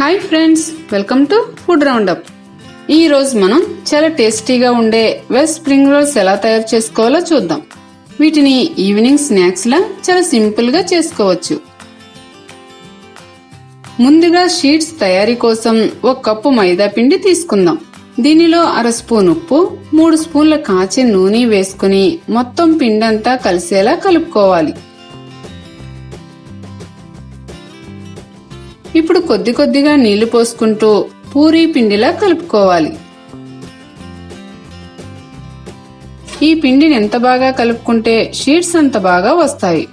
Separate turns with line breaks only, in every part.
Hi friends, welcome to food roundup. ఈ రోజు మనం చాలా టేస్టీగా ఉండే వెజ్ స్ప్రింగ్ రోల్స్ ఎలా తయారు చేసుకోవాలో చూద్దాం. వీటిని ఈవినింగ్ స్నాక్స్ లా చాలా సింపుల్ గా చేసుకోవచ్చు. ముందుగా షీట్స్ తయారీ కోసం 1 కప్పు మైదా పిండి తీసుకుందాం. దీనిలో 1/2 స్పూన్ ఉప్పు, 3 స్పూన్ల కాచిన నూనె వేసుకుని మొత్తం పిండంతా కలిసేలా కలుపుకోవాలి. ఇప్పుడు కొద్ది కొద్దిగా నీళ్లు పోసుకుంటూ పూరీ పిండిలా కలుపుకోవాలి. ఈ పిండిని ఎంత బాగా కలుపుకుంటే షీట్స్ అంత బాగా వస్తాయి.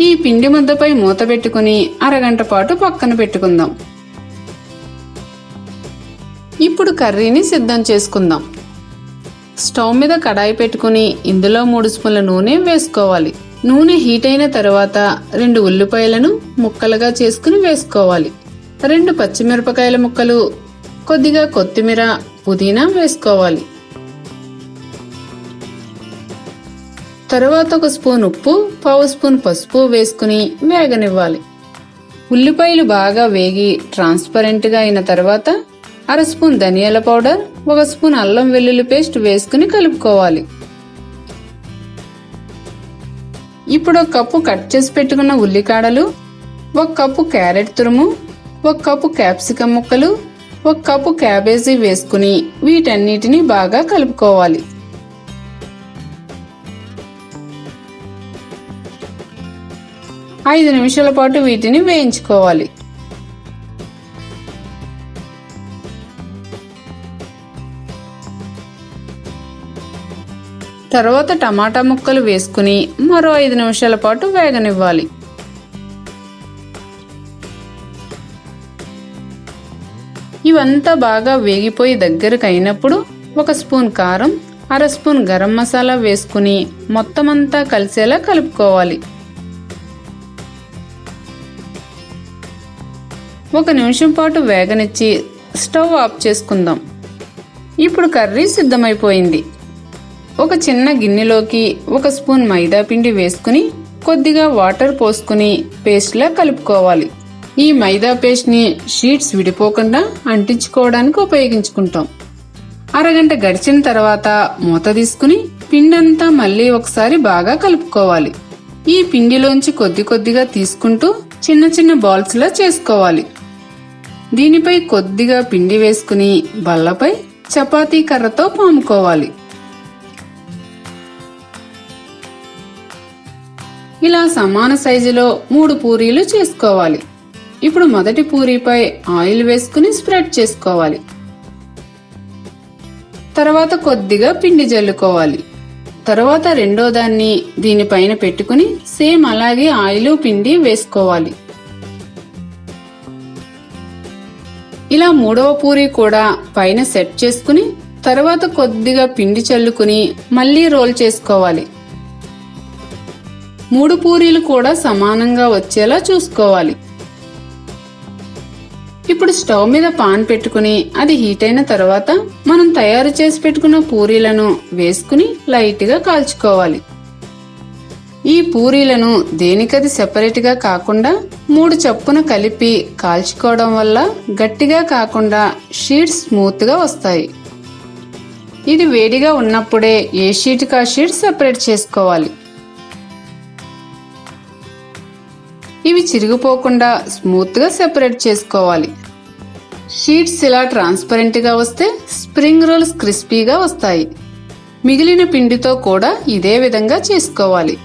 ఈ పిండి ముద్దపై మూత పెట్టుకుని అరగంట పాటు పక్కన పెట్టుకుందాం. ఇప్పుడు కర్రీని సిద్ధం చేసుకుందాం. స్టవ్ మీద కడాయి పెట్టుకుని ఇందులో 3 స్పూన్ల నూనె వేసుకోవాలి. నూనె హీట్ అయిన తర్వాత 2 ఉల్లిపాయలను ముక్కలుగా చేసుకుని వేసుకోవాలి. 2 పచ్చిమిరపకాయల ముక్కలు, కొద్దిగా కొత్తిమీర, పుదీనా వేసుకోవాలి. తరువాత 1 స్పూన్ ఉప్పు, 1/2 స్పూన్ పసుపు వేసుకుని వేగనివ్వాలి. ఉల్లిపాయలు బాగా వేగి ట్రాన్స్పరెంట్ గా అయిన తర్వాత 1/2 స్పూన్ ధనియాల పౌడర్, 1 స్పూన్ అల్లం వెల్లుల్లి పేస్ట్ వేసుకుని కలుపుకోవాలి. ఇప్పుడు 1 కప్పు కట్ చేసి పెట్టుకున్న ఉల్లికాడలు, 1 కప్పు క్యారెట్ తురుము, 1 కప్పు క్యాప్సికం ముక్కలు, 1 కప్పు క్యాబేజీ వేసుకుని వీటన్నిటిని బాగా కలుపుకోవాలి. ఐదు నిమిషాల పాటు వీటిని వేయించుకోవాలి. తర్వాత టమాటా ముక్కలు వేసుకుని మరో 5 నిమిషాల పాటు వేగనివ్వాలి. ఇవంతా బాగా వేగిపోయి దగ్గరకు అయినప్పుడు 1 స్పూన్ కారం, 1/2 స్పూన్ గరం మసాలా వేసుకుని మొత్తం అంతా కలిసేలా కలుపుకోవాలి. 1 నిమిషం పాటు వేగనిచ్చి స్టవ్ ఆఫ్ చేసుకుందాం. ఇప్పుడు కర్రీ సిద్ధమైపోయింది. ఒక చిన్న గిన్నెలోకి 1 స్పూన్ మైదా పిండి వేసుకుని కొద్దిగా వాటర్ పోసుకుని పేస్ట్ లా కలుపుకోవాలి. ఈ మైదా పేస్ట్ ని షీట్స్ విడిపోకుండా అంటించుకోవడానికి ఉపయోగించుకుంటాం. అరగంట గడిచిన తర్వాత మూత తీసుకుని పిండంతా మళ్ళీ ఒకసారి బాగా కలుపుకోవాలి. ఈ పిండిలోంచి కొద్ది కొద్దిగా తీసుకుంటూ చిన్న చిన్న బాల్స్ లా చేసుకోవాలి. దీనిపై కొద్దిగా పిండి వేసుకుని బల్లపై చపాతీ కర్రతో పాముకోవాలి. ఇలా సమాన సైజులో 3 పూరీలు చేసుకోవాలి. ఇప్పుడు మొదటి పూరీపై ఆయిల్ వేసుకుని స్ప్రెడ్ చేసుకోవాలి. తర్వాత కొద్దిగా పిండి జల్లుకోవాలి. తర్వాత రెండో దాన్ని దీనిపైన పెట్టుకుని సేమ్ అలాగే ఆయిల్ పిండి వేసుకోవాలి. ఇలా 3వ పూరీ కూడా పైన సెట్ చేసుకుని తర్వాత కొద్దిగా పిండి చల్లుకుని మళ్ళీ రోల్ చేసుకోవాలి. 3 పూరీలు కూడా సమానంగా వచ్చేలా చూసుకోవాలి. ఇప్పుడు స్టవ్ మీద పాన్ పెట్టుకుని అది హీట్ అయిన తర్వాత మనం తయారు చేసి పెట్టుకున్న పూరీలను వేసుకుని లైట్ గా కాల్చుకోవాలి. ఈ పూరీలను దేనికది సెపరేట్ గా కాకుండా 3 చప్పున కలిపి కాల్చుకోవడం వల్ల గట్టిగా కాకుండా షీట్స్ స్మూత్ గా వస్తాయి. ఇది వేడిగా ఉన్నప్పుడే ఏ షీట్ కా షీట్ సెపరేట్ చేసుకోవాలి. ఇవి చిరిగిపోకుండా స్మూత్ గా సెపరేట్ చేసుకోవాలి. షీట్స్ ఇలా ట్రాన్స్పరెంట్ గా వస్తే స్ప్రింగ్ రోల్స్ క్రిస్పీగా వస్తాయి. మిగిలిన పిండితో కూడా ఇదే విధంగా చేసుకోవాలి.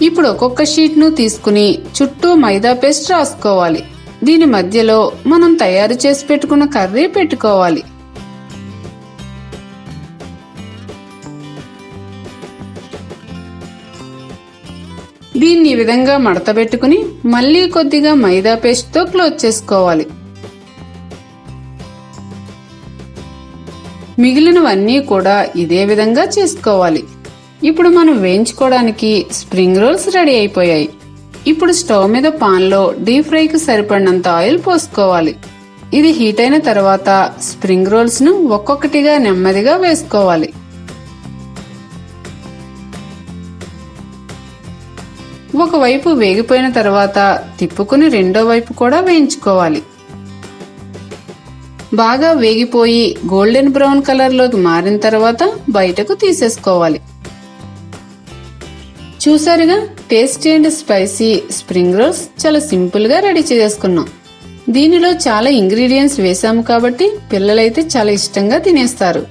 ఇప్పుడు ఒక్కొక్క షీట్ ను తీసుకుని చుట్టూ మైదా పేస్ట్ రాసుకోవాలి. దీని మధ్యలో మనం తయారు చేసి పెట్టుకున్న కర్రీ పెట్టుకోవాలి. దీన్ని ఈ విధంగా మడత పెట్టుకుని మళ్ళీ కొద్దిగా మైదా పేస్ట్ తో క్లోజ్ చేసుకోవాలి. మిగిలినవన్నీ కూడా ఇదే విధంగా చేసుకోవాలి. ఇప్పుడు మనం వేయించుకోవడానికి స్ప్రింగ్ రోల్స్ రెడీ అయిపోయాయి. ఇప్పుడు స్టవ్ మీద పాన్ లో డీప్ ఫ్రైకి సరిపడినంత ఆయిల్ పోసుకోవాలి. ఇది హీట్ అయిన తర్వాత స్ప్రింగ్ రోల్స్ ను ఒక్కొక్కటిగా నెమ్మదిగా వేసుకోవాలి. ఒకవైపు వేగిపోయిన తర్వాత తిప్పుకుని రెండో వైపు కూడా వేయించుకోవాలి. బాగా వేగిపోయి గోల్డెన్ బ్రౌన్ కలర్లోకి మారిన తర్వాత బయటకు తీసేసుకోవాలి. చూసారుగా, tasty and spicy spring rolls చాలా సింపుల్ గా రెడీ చేసుకున్నాం. దీనిలో చాలా ఇంగ్రీడియంట్స్ వేసాము కాబట్టి పిల్లలైతే చాలా ఇష్టంగా తినేస్తారు.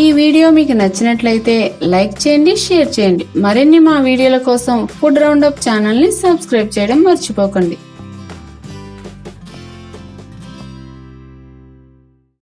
ఈ వీడియో మీకు నచ్చినట్లయితే లైక్ చేయండి, షేర్ చేయండి. మరిన్ని మా వీడియోల కోసం ఫుడ్ రౌండప్ ఛానల్ ని సబ్స్క్రైబ్ చేయడం మర్చిపోకండి.